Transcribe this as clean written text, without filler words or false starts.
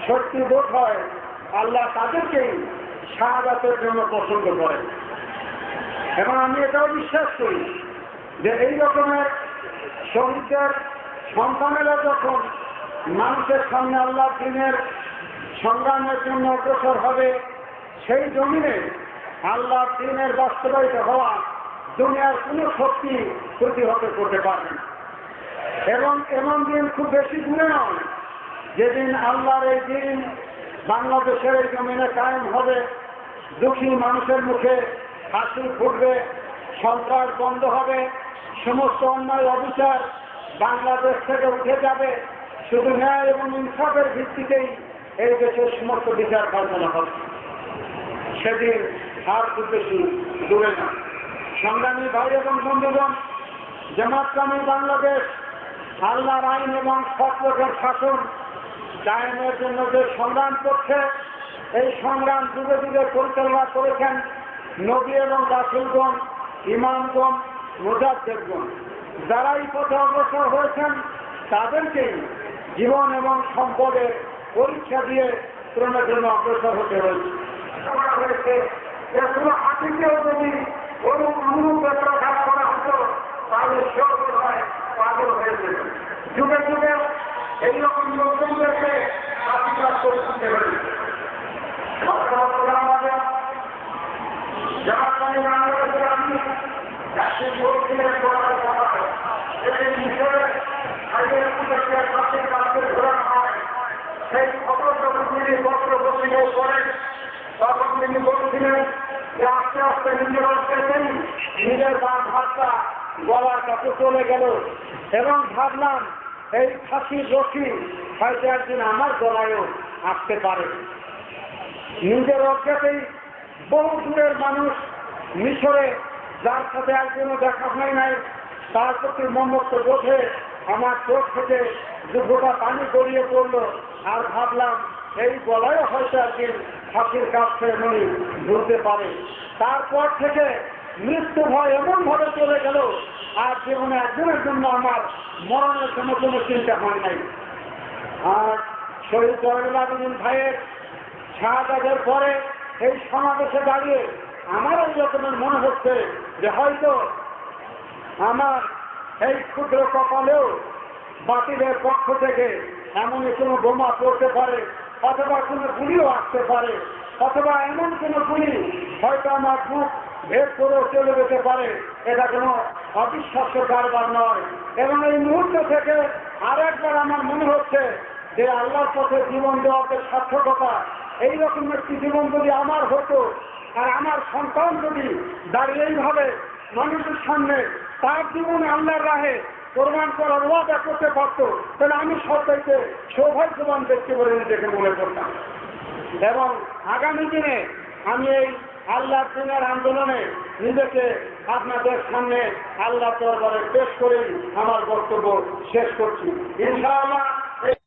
সত্যি বোধ হয় আল্লাহ তাদেরকেই শাহাদাতের জন্য পছন্দ করেন। এবং আমি এটাও বিশ্বাস করি যে এই রকমের শহীদদের সন্তানেরা যখন মানুষের সামনে আল্লাহ দ্বীনের সংগ্রামের জন্য অগ্রসর হবে, সেই জমিনে আল্লাহ দ্বীনের বাস্তবায়িত হওয়া দুনিয়ার কোনো শক্তি প্রতিহত করতে পারবে না। এবং এমন দিন খুব বেশি দূরে নয় যেদিন আল্লাহর এই দিন বাংলাদেশের এই জমিনে কায়েম হবে, দুঃখী মানুষের মুখে হাসি ফুটবে, সন্ত্রাস বন্ধ হবে, সমস্ত অন্যায় অবিচার বাংলাদেশ থেকে উঠে যাবে, শুধু ন্যায় এবং ইনসাফের ভিত্তিতেই এই দেশের সমস্ত বিচার কার্যনা হবে। সেদিন আর খুব বেশি দূরে না। সংগ্রামী ভাই এবং বন্ধুগণ, জামাত-ইসলামী বাংলাদেশ আল্লাহর আইন এবং সৎপথের শাসন কায়েমের জন্য যে সংগ্রাম করছে, এই সংগ্রাম যুগে যুগে পরিচালনা করেছেন নবী এবং রাসূলগণ, ইমামগণ, মুজাদ্দিদগণ। যারা এই পথে অগ্রসর হয়েছেন তাদেরকেই জীবন এবং সম্পদের পরীক্ষা দিয়ে শ্রমের জন্য অগ্রসর হতে হয়েছে। এগুলো হাতিকেও যদি অনুরূপ ব্যাপারটা করা হতো তাহলে সেও হয় পাগল হয়েছে। যুগে যুগে এইরকম লোকজনদেরকে হাতিকার করতে হয়েছে। জামাত-ইসলামী বাংলাদেশের আমি একটি বলছিলেন বলার কথা, এই বিষয়ে আগের পুলিশকে হাতের কাছে ঘোরানো হয়। সেই খবর যখন তিনি পত্র পত্রিকা করেন তখন তিনি বলছিলেন যে আস্তে আস্তে নিজের অর্থেই নিজের ভাতটা গলার কাছে চলে গেল এবং ভাবলাম এই ফাঁসির রশি হয়তো একদিন আমার গলায়ও আসতে পারে। নিজের অজ্ঞাতেই বহু দূরের মানুষ মিশরে, যার সাথে একদিনও দেখা হয় নাই, তার প্রতি মমত্ব বোধে আমার চোখ থেকে দুঘোটা পানি গড়িয়ে পড়ল। আর ভাবলাম এই গলায়ও হয়তো একদিন ফাঁসির কাছ থেকে মনে ভুলতে পারে। তারপর থেকে মৃত্যু ভয় এমন ভাবে চলে গেল, আর জীবনে একজনের জন্য আমার মরণের জন্য কোনো চিন্তা হয় নাই। আর শহীদ জয়নুল আবেদিন ভাইয়ের শাহাদাতের পরে এই সমাবেশে দাঁড়িয়ে আমার এই রকমের মনে হচ্ছে যে হয়তো আমার এই ক্ষুদ্র কপালেও বাতিলের পক্ষ থেকে এমনই কোনো বোমা পড়তে পারে, অথবা কোনো গুলিও আসতে পারে, অথবা এমন কোনো গুলি হয়তো আমার বুক ভেদ করেও চলে যেতে পারে। এটা কোনো অবিশ্বাস্য কারবার নয়। এবং এই মুহূর্ত থেকে আর একবার আমার মনে হচ্ছে যে আল্লাহর পথে জীবন দেওয়ার যে সার্থকতা, এই রকম একটি জীবন যদি আমার হতো, আর আমার সন্তান যদি দাঁড়িয়ে এইভাবে মানুষের সামনে তার জীবনে আল্লাহর রাহে প্রমাণ করার ওয়াদা করতে পারত, তাহলে আমি সবচাইতে সৌভাগ্যবান ব্যক্তি বলে নিজেকে মনে করতাম। এবং আগামী দিনে আমি এই আল্লাহর দ্বীনের আন্দোলনে নিজেকে আপনাদের সামনে আল্লাহ দরবারে পেশ করেই আমার বক্তব্য শেষ করছি। ইনশাআল্লাহ